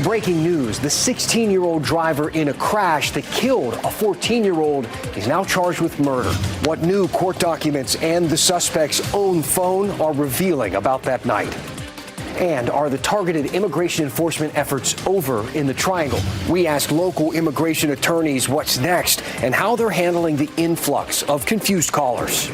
Breaking news, the 16-year-old driver in a crash that killed a 14-year-old is now charged with murder. What new court documents and the suspect's own phone are revealing about that night. And are the targeted immigration enforcement efforts over in the Triangle? We asked local immigration attorneys what's next and how they're handling the influx of confused callers.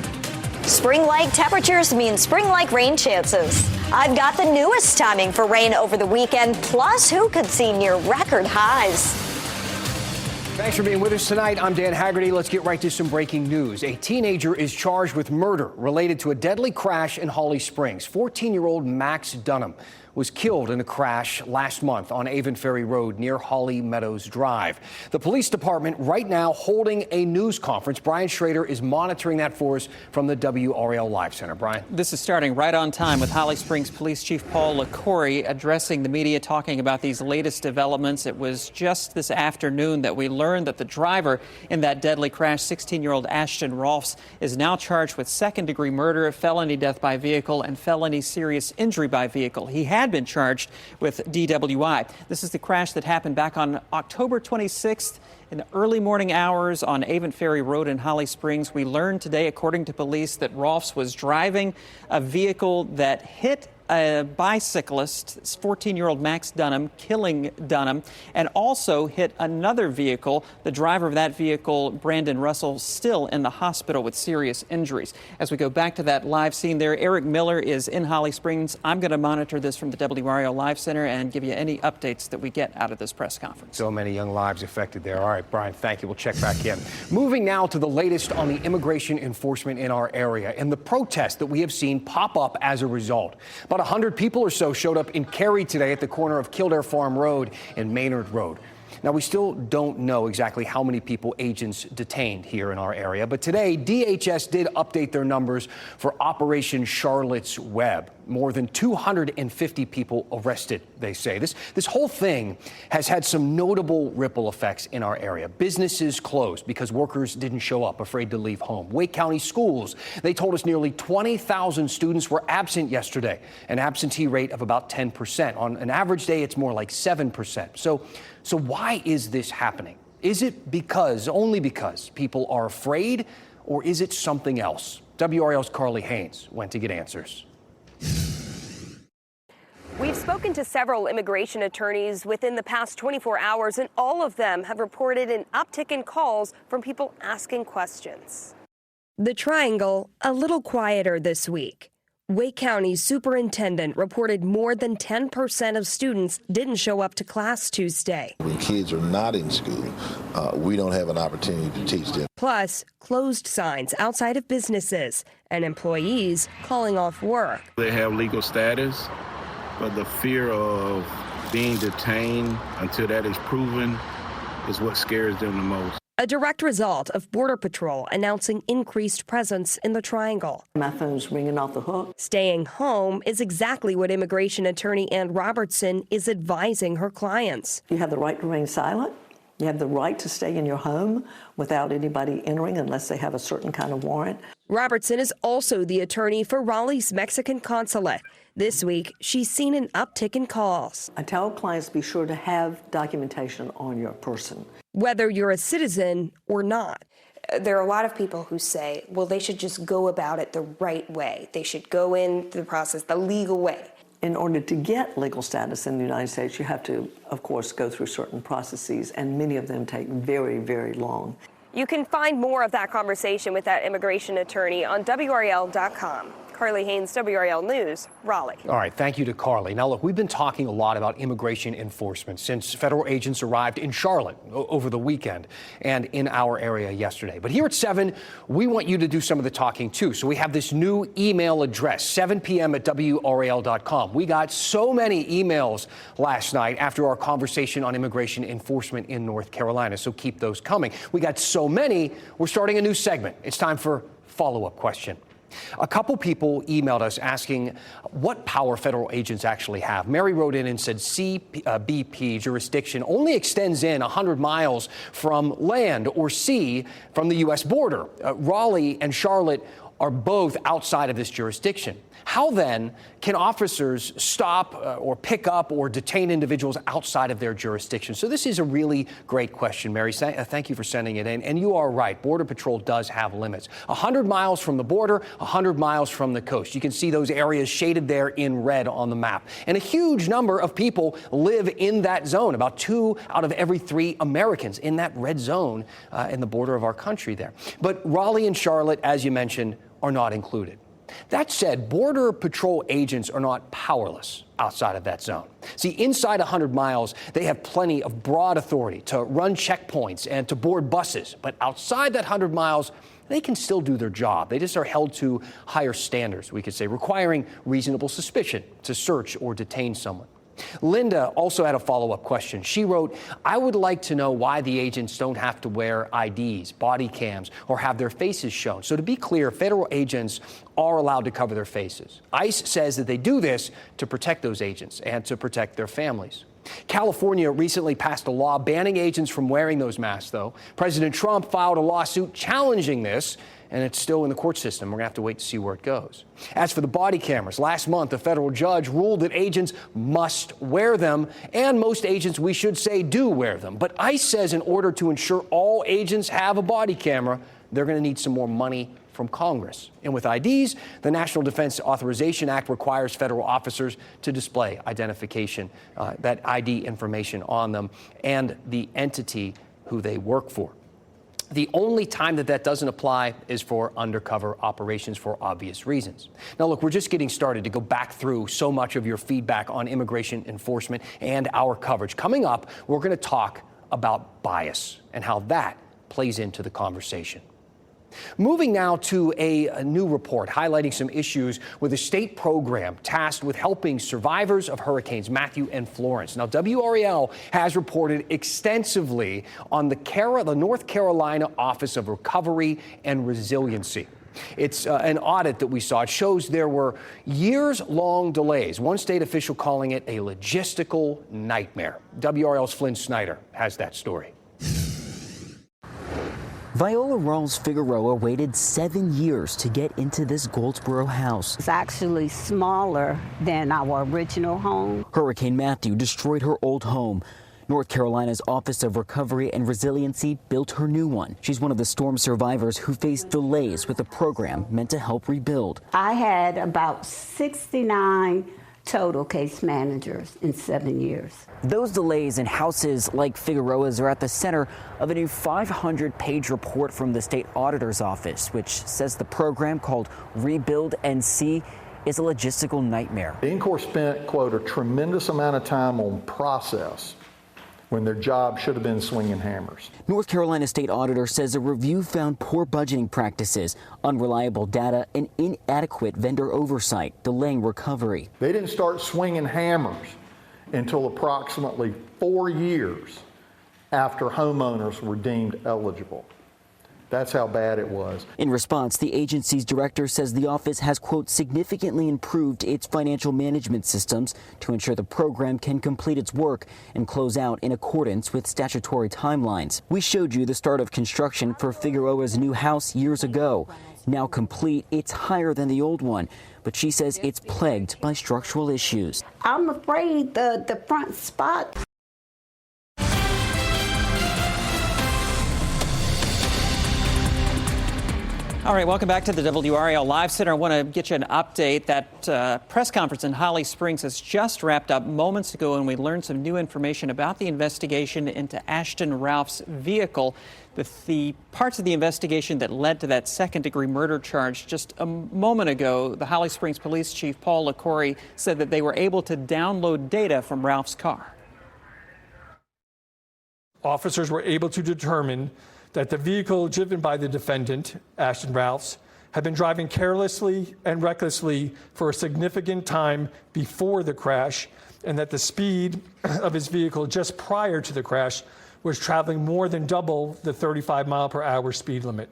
Spring-like temperatures mean spring-like rain chances. I've got the newest timing for rain over the weekend, plus who could see near record highs. Thanks for being with us tonight. I'm Dan Haggerty. Let's get right to some breaking news. A teenager is charged with murder related to a deadly crash in Holly Springs. 14-year-old Max Dunham was killed in a crash last month on Avon Ferry Road near Holly Meadows Drive. The police department right now holding a news conference. Brian Schrader is monitoring that for us from the WRAL Live Center. Brian. This is starting right on time with Holly Springs Police Chief Paul LaCourie addressing the media, talking about these latest developments. It was just this afternoon that we learned that the driver in that deadly crash, 16-year-old Ashton Rolfs, is now charged with second-degree murder, felony death by vehicle, and felony serious injury by vehicle. He had been charged with DWI. This is the crash that happened back on October 26th in the early morning hours on Avon Ferry Road in Holly Springs. We learned today, according to police, that Rolfs was driving a vehicle that hit a bicyclist, 14-year-old Max Dunham, killing Dunham, and also hit another vehicle. The driver of that vehicle, Brandon Russell, still in the hospital with serious injuries. As we go back to that live scene there, Eric Miller is in Holly Springs. I'm going to monitor this from the WRAL Live Center and give you any updates that we get out of this press conference. So many young lives affected there. All right, Brian, thank you. We'll check back in. Moving now to the latest on the immigration enforcement in our area and the protests that we have seen pop up as a result. About 100 people or so showed up in Cary today at the corner of Kildare Farm Road and Maynard Road. Now, we still don't know exactly how many people agents detained here in our area, but today DHS did update their numbers for Operation Charlotte's Web. More than 250 people arrested, they say. This whole thing has had some notable ripple effects in our area. Businesses closed because workers didn't show up, afraid to leave home. Wake County schools, they told us nearly 20,000 students were absent yesterday, an absentee rate of about 10%. On an average day, it's more like 7%. So why is this happening? Is it only because people are afraid, or is it something else? WRAL's Carly Haynes went to get answers. We've spoken to several immigration attorneys within the past 24 hours, and all of them have reported an uptick in calls from people asking questions. The Triangle, a little quieter this week. Wake County's superintendent reported more than 10% of students didn't show up to class Tuesday. When kids are not in school, we don't have an opportunity to teach them. Plus, closed signs outside of businesses and employees calling off work. They have legal status, but the fear of being detained until that is proven is what scares them the most. A direct result of Border Patrol announcing increased presence in the Triangle. My phone's ringing off the hook. Staying home is exactly what immigration attorney Ann Robertson is advising her clients. You have the right to remain silent. You have the right to stay in your home without anybody entering unless they have a certain kind of warrant. Robertson is also the attorney for Raleigh's Mexican consulate. This week, she's seen an uptick in calls. I tell clients be sure to have documentation on your person. Whether you're a citizen or not. There are a lot of people who say, well, they should just go about it the right way. They should go into the process the legal way. In order to get legal status in the United States, you have to, of course, go through certain processes, and many of them take very, very long. You can find more of that conversation with that immigration attorney on WRAL.com. Carly Haynes, WRAL News, Raleigh. All right, thank you to Carly. Now, look, we've been talking a lot about immigration enforcement since federal agents arrived in Charlotte over the weekend and in our area yesterday. But here at 7, we want you to do some of the talking, too. So we have this new email address, 7 p.m. at WRAL.com. We got so many emails last night after our conversation on immigration enforcement in North Carolina, so keep those coming. We got so many, we're starting a new segment. It's time for Follow-Up Question. A couple people emailed us asking what power federal agents actually have. Mary wrote in and said CBP jurisdiction only extends in 100 miles from land or sea from the U.S. border. Raleigh and Charlotte are both outside of this jurisdiction. How then can officers stop or pick up or detain individuals outside of their jurisdiction? So this is a really great question, Mary. Thank you for sending it in. And you are right. Border Patrol does have limits. 100 miles from the border, 100 miles from the coast. You can see those areas shaded there in red on the map. And a huge number of people live in that zone. About 2 out of every 3 Americans in that red zone in the border of our country there. But Raleigh and Charlotte, as you mentioned, are not included. That said, Border Patrol agents are not powerless outside of that zone. See, inside 100 miles, they have plenty of broad authority to run checkpoints and to board buses. But outside that 100 miles, they can still do their job. They just are held to higher standards, we could say, requiring reasonable suspicion to search or detain someone. Linda also had a follow-up question. She wrote, I would like to know why the agents don't have to wear IDs, body cams, or have their faces shown. So to be clear, federal agents are allowed to cover their faces. ICE says that they do this to protect those agents and to protect their families. California recently passed a law banning agents from wearing those masks, though. President Trump filed a lawsuit challenging this, and it's still in the court system. We're going to have to wait to see where it goes. As for the body cameras, last month, a federal judge ruled that agents must wear them, and most agents, we should say, do wear them. But ICE says in order to ensure all agents have a body camera, they're going to need some more money from Congress. And with IDs, the National Defense Authorization Act requires federal officers to display identification, that ID information on them, and the entity who they work for. The only time that doesn't apply is for undercover operations for obvious reasons. Now, look, we're just getting started to go back through so much of your feedback on immigration enforcement and our coverage. Coming up, we're going to talk about bias and how that plays into the conversation. Moving now to a new report highlighting some issues with a state program tasked with helping survivors of Hurricanes Matthew and Florence. Now, WRAL has reported extensively on the North Carolina Office of Recovery and Resiliency. It's an audit that we saw. It shows there were years-long delays, one state official calling it a logistical nightmare. WRAL's Flynn Snyder has that story. Viola Rawls Figueroa waited 7 years to get into this Goldsboro house. It's actually smaller than our original home. Hurricane Matthew destroyed her old home. North Carolina's Office of Recovery and Resiliency built her new one. She's one of the storm survivors who faced delays with a program meant to help rebuild. I had about 69 total case managers in 7 years. Those delays in houses like Figueroa's are at the center of a new 500-page report from the state auditor's office, which says the program called Rebuild and See is a logistical nightmare. The Incorps spent, quote, a tremendous amount of time on process when their job should have been swinging hammers. North Carolina state auditor says a review found poor budgeting practices, unreliable data, and inadequate vendor oversight, delaying recovery. They didn't start swinging hammers until approximately 4 years after homeowners were deemed eligible. That's how bad it was. In response, the agency's director says the office has, quote, significantly improved its financial management systems to ensure the program can complete its work and close out in accordance with statutory timelines. We showed you the start of construction for Figueroa's new house years ago. Now complete, it's higher than the old one, but she says it's plagued by structural issues. I'm afraid the front spot. All right, welcome back to the WRAL Live Center. I want to get you an update. That press conference in Holly Springs has just wrapped up moments ago, and we learned some new information about the investigation into Ashton Ralph's vehicle. The parts of the investigation that led to that second-degree murder charge. Just a moment ago, the Holly Springs Police Chief Paul LaCorey said that they were able to download data from Ralph's car. Officers were able to determine that the vehicle driven by the defendant, Ashton Ralphs, had been driving carelessly and recklessly for a significant time before the crash, and that the speed of his vehicle just prior to the crash was traveling more than double the 35-mile-per-hour speed limit.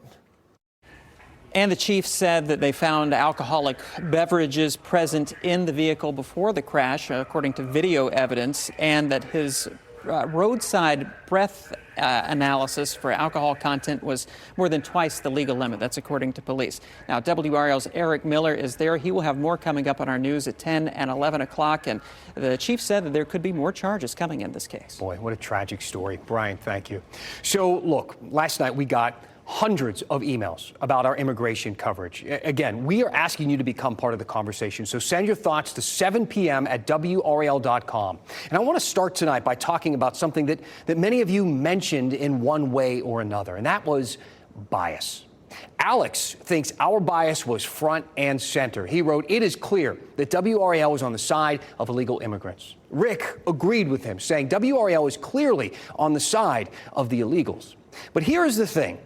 And the chief said that they found alcoholic beverages present in the vehicle before the crash, according to video evidence, and that his roadside breath analysis for alcohol content was more than twice the legal limit. That's according to police. Now, WRAL's Eric Miller is there. He will have more coming up on our news at 10 and 11 o'clock. And the chief said that there could be more charges coming in this case. Boy, what a tragic story. Brian, thank you. So, look, last night we got hundreds of emails about our immigration coverage. Again, we are asking you to become part of the conversation. So send your thoughts to 7 p.m. at WRAL.com. And I want to start tonight by talking about something that many of you mentioned in one way or another, and that was bias. Alex thinks our bias was front and center. He wrote, "It is clear that WRAL is on the side of illegal immigrants." Rick agreed with him, saying WRAL is clearly on the side of the illegals. But here is the thing.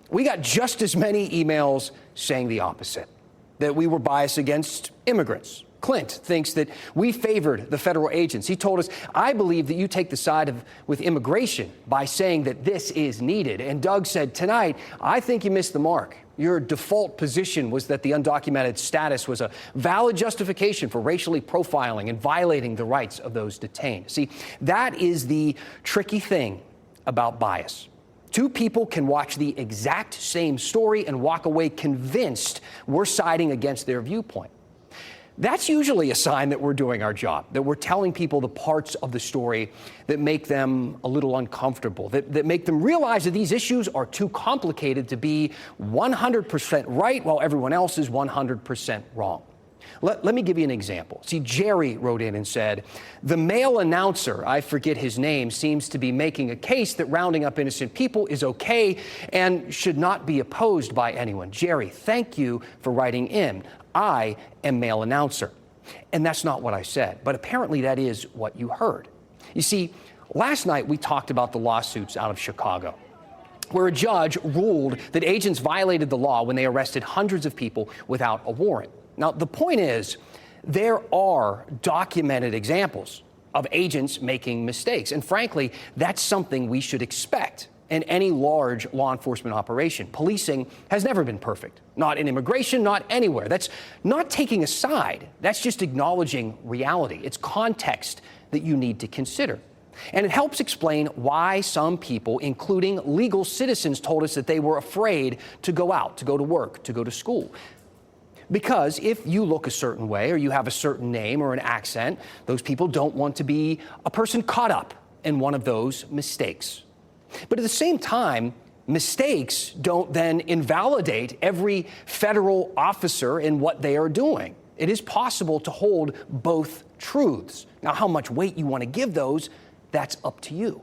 We got just as many emails saying the opposite, that we were biased against immigrants. Clint thinks that we favored the federal agents. He told us, "I believe that you take the side with immigration by saying that this is needed." And Doug said, "Tonight, I think you missed the mark. Your default position was that the undocumented status was a valid justification for racially profiling and violating the rights of those detained." See, that is the tricky thing about bias. Two people can watch the exact same story and walk away convinced we're siding against their viewpoint. That's usually a sign that we're doing our job, that we're telling people the parts of the story that make them a little uncomfortable, that make them realize that these issues are too complicated to be 100% right while everyone else is 100% wrong. Let me give you an example. See, Jerry wrote in and said, "The male announcer, I forget his name, seems to be making a case that rounding up innocent people is okay and should not be opposed by anyone." Jerry, thank you for writing in. I am male announcer. And that's not what I said, but apparently that is what you heard. You see, last night we talked about the lawsuits out of Chicago, where a judge ruled that agents violated the law when they arrested hundreds of people without a warrant. Now, the point is, there are documented examples of agents making mistakes. And frankly, that's something we should expect in any large law enforcement operation. Policing has never been perfect. Not in immigration, not anywhere. That's not taking a side. That's just acknowledging reality. It's context that you need to consider. And it helps explain why some people, including legal citizens, told us that they were afraid to go out, to go to work, to go to school. Because if you look a certain way or you have a certain name or an accent, those people don't want to be a person caught up in one of those mistakes. But at the same time, mistakes don't then invalidate every federal officer in what they are doing. It is possible to hold both truths. Now, how much weight you want to give those, that's up to you.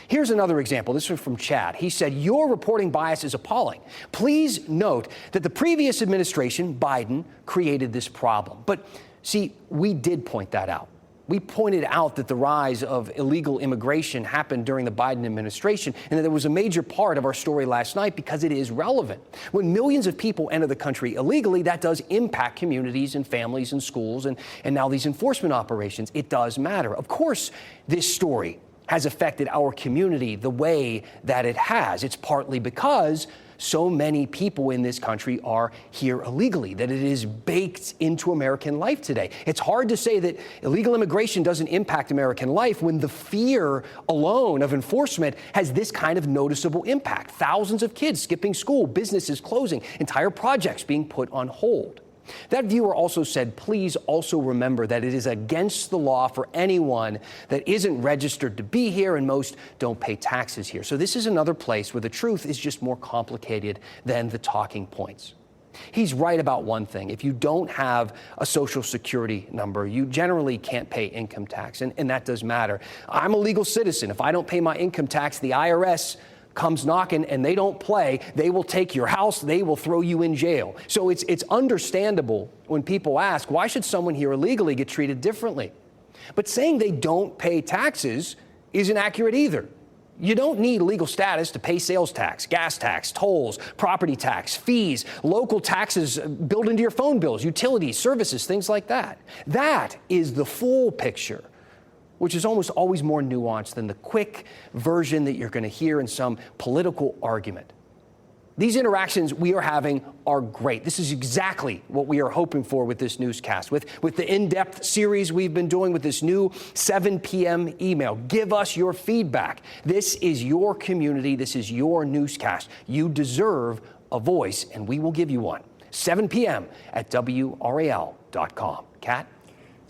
Here's another example. This was from Chad. He said, "Your reporting bias is appalling. Please note that the previous administration, Biden, created this problem." But see, we did point that out. We pointed out that the rise of illegal immigration happened during the Biden administration, and that there was a major part of our story last night because it is relevant. When millions of people enter the country illegally, that does impact communities and families and schools and now these enforcement operations. It does matter. Of course, this story has affected our community the way that it has. It's partly because so many people in this country are here illegally, that it is baked into American life today. It's hard to say that illegal immigration doesn't impact American life when the fear alone of enforcement has this kind of noticeable impact. Thousands of kids skipping school, businesses closing, entire projects being put on hold. That viewer also said, "Please also remember that it is against the law for anyone that isn't registered to be here, and most don't pay taxes here." So this is another place where the truth is just more complicated than the talking points. He's right about one thing. If you don't have a Social Security number, you generally can't pay income tax, and that does matter. I'm a legal citizen. If I don't pay my income tax, the IRS comes knocking and they don't play. They will take your house. They will throw you in jail. So it's understandable when people ask, why should someone here illegally get treated differently? But saying they don't pay taxes isn't accurate either. You don't need legal status to pay sales tax, gas tax, tolls, property tax, fees, local taxes built into your phone bills, utilities, services, things like that. That is the full picture, which is almost always more nuanced than the quick version that you're going to hear in some political argument. These interactions we are having are great. This is exactly what we are hoping for with this newscast, with the in-depth series we've been doing, with this new 7 p.m. email. Give us your feedback. This is your community. This is your newscast. You deserve a voice, and we will give you one. 7 p.m. at WRAL.com. Kat?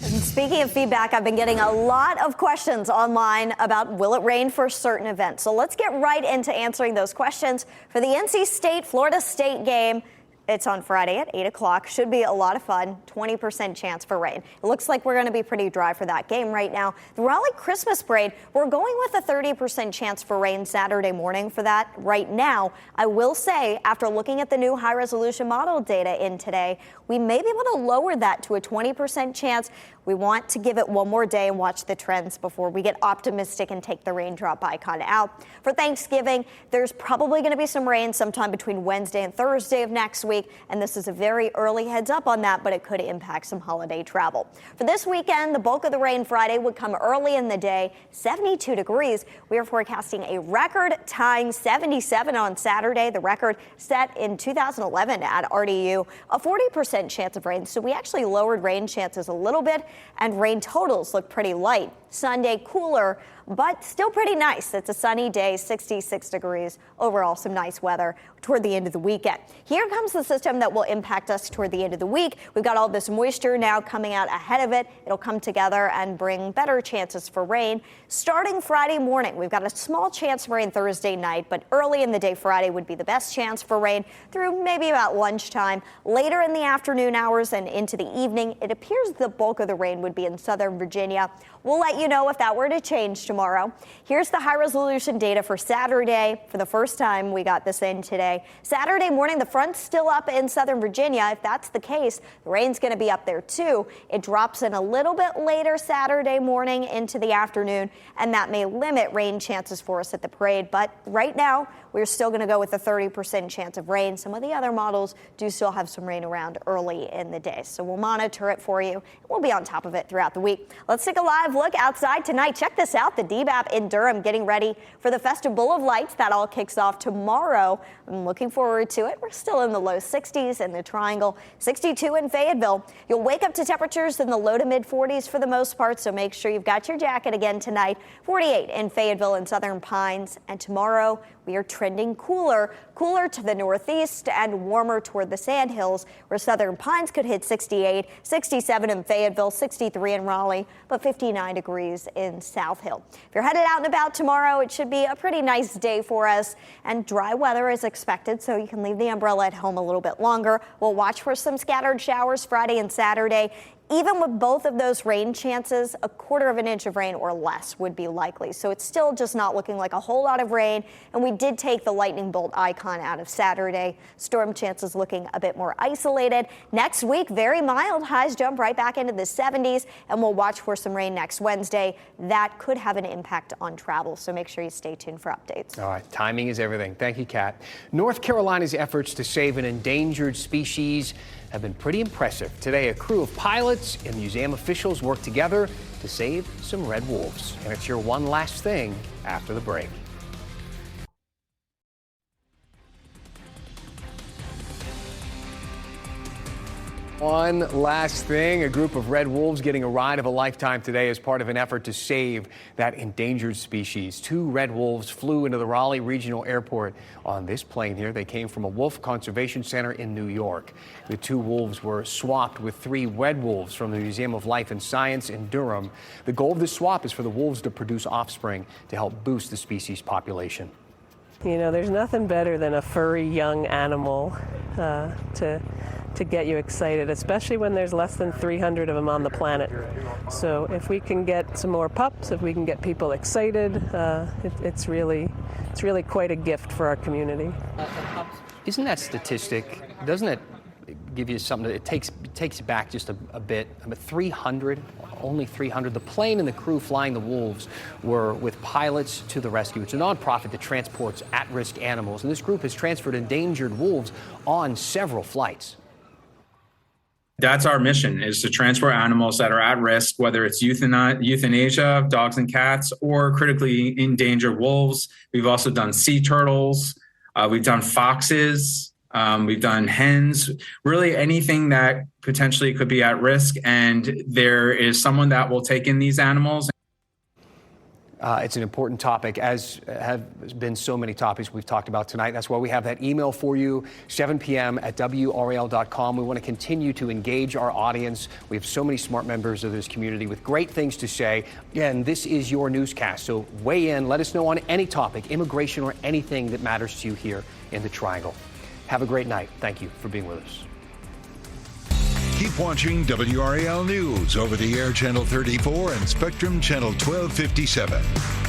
Speaking of feedback, I've been getting a lot of questions online about will it rain for certain events. So let's get right into answering those questions. For the NC State Florida State game, it's on Friday at 8 o'clock. Should be a lot of fun. 20% chance for rain. It looks like we're going to be pretty dry for that game right now. The Raleigh Christmas Parade, we're going with a 30% chance for rain Saturday morning for that right now. I will say, after looking at the new high-resolution model data in today, we may be able to lower that to a 20% chance. We want to give it one more day and watch the trends before we get optimistic and take the raindrop icon out. For Thanksgiving, there's probably going to be some rain sometime between Wednesday and Thursday of next week, and this is a very early heads up on that, but it could impact some holiday travel. For this weekend, the bulk of the rain Friday would come early in the day, 72 degrees. We are forecasting a record-tying 77 on Saturday, the record set in 2011 at RDU, a 40% chance of rain. So we actually lowered rain chances a little bit, and rain totals look pretty light. Sunday, cooler, but still pretty nice. It's a sunny day, 66 degrees. Overall, some nice weather toward the end of the weekend. Here comes the system that will impact us toward the end of the week. We've got all this moisture now coming out ahead of it. It'll come together and bring better chances for rain. Starting Friday morning, we've got a small chance for rain Thursday night, but early in the day Friday would be the best chance for rain through maybe about lunchtime. Later in the afternoon hours and into the evening, it appears the bulk of the rain would be in southern Virginia. We'll let you know if that were to change tomorrow. Here's the high-resolution data for Saturday. For the first time, we got this in today. Saturday morning, the front's still up in southern Virginia. If that's the case, the rain's going to be up there, too. It drops in a little bit later Saturday morning into the afternoon, and that may limit rain chances for us at the parade. But right now, we're still going to go with a 30% chance of rain. Some of the other models do still have some rain around early in the day. So we'll monitor it for you. We'll be on top of it throughout the week. Let's take a live look outside tonight. Check this out. The DBAP in Durham getting ready for the Festival of Lights. That all kicks off tomorrow. I'm looking forward to it. We're still in the low 60s in the Triangle, 62 in Fayetteville. You'll wake up to temperatures in the low to mid 40s for the most part, so make sure you've got your jacket again tonight. 48 in Fayetteville and Southern Pines. And tomorrow, we are trending cooler to the northeast and warmer toward the Sandhills, where Southern Pines could hit 68, 67 in Fayetteville, 63 in Raleigh, but 59 degrees in South Hill. If you're headed out and about tomorrow, it should be a pretty nice day for us, and dry weather is expected, so you can leave the umbrella at home a little bit longer. We'll watch for some scattered showers Friday and Saturday. Even with both of those rain chances, a quarter of an inch of rain or less would be likely. So it's still just not looking like a whole lot of rain. And we did take the lightning bolt icon out of Saturday. Storm chances looking a bit more isolated. Next week, very mild. Highs jump right back into the 70s. And we'll watch for some rain next Wednesday. That could have an impact on travel. So make sure you stay tuned for updates. All right. Timing is everything. Thank you, Kat. North Carolina's efforts to save an endangered species have been pretty impressive. Today, a crew of pilots and museum officials worked together to save some red wolves. And it's your one last thing after the break. One last thing, a group of red wolves getting a ride of a lifetime today as part of an effort to save that endangered species. 2 red wolves flew into the Raleigh Regional Airport on this plane here. They came from a wolf conservation center in New York. The 2 wolves were swapped with 3 red wolves from the Museum of Life and Science in Durham. The goal of this swap is for the wolves to produce offspring to help boost the species population. You know, there's nothing better than a furry young animal to get you excited, especially when there's less than 300 of them on the planet. So if we can get some more pups, if we can get people excited, it's really quite a gift for our community. Isn't that statistic, doesn't it give you something, it takes you back just a bit, 300, only 300. The plane and the crew flying the wolves were with Pilots to the Rescue. It's a nonprofit that transports at-risk animals, and this group has transferred endangered wolves on several flights. That's our mission, is to transport animals that are at risk, whether it's euthanasia of dogs and cats or critically endangered wolves. We've also done sea turtles, We've done foxes. We've done hens, really anything that potentially could be at risk. And there is someone that will take in these animals. It's an important topic, as have been so many topics we've talked about tonight. That's why we have that email for you, 7 p.m. at WRAL.com. We want to continue to engage our audience. We have so many smart members of this community with great things to say. Again, this is your newscast, so weigh in. Let us know on any topic, immigration or anything that matters to you here in the Triangle. Have a great night. Thank you for being with us. Keep watching WRAL News over the air Channel 34 and Spectrum Channel 1257.